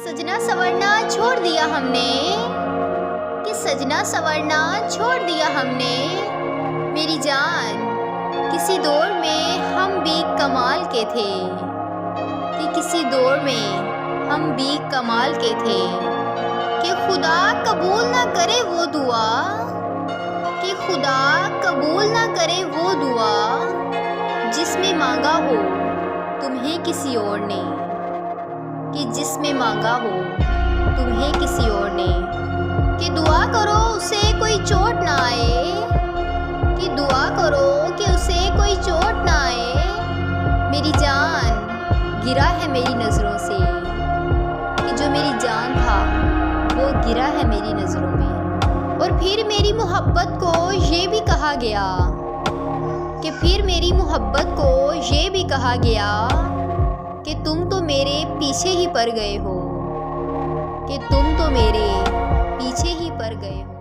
सजना संवरना छोड़ दिया हमने, कि सजना संवरना छोड़ दिया हमने। मेरी जान किसी दौर में हम भी कमाल के थे, कि किसी दौर में हम भी कमाल के थे। कि खुदा कबूल ना करे वो दुआ, कि खुदा कबूल ना करे वो दुआ, जिसमें मांगा हो तुम्हें किसी और ने, कि जिसमें मांगा हो तुम्हें किसी और ने। कि दुआ करो उसे कोई चोट ना आए, कि दुआ करो कि उसे कोई चोट ना आए। मेरी जान गिरा है मेरी नज़रों से, कि जो मेरी जान था वो गिरा है मेरी नज़रों में। और फिर मेरी मोहब्बत को ये भी कहा गया, कि फिर मेरी मोहब्बत को ये भी कहा गया कि तुम तो मेरे पीछे ही पड़ गए हो, कि तुम तो मेरे पीछे ही पड़ गए हो।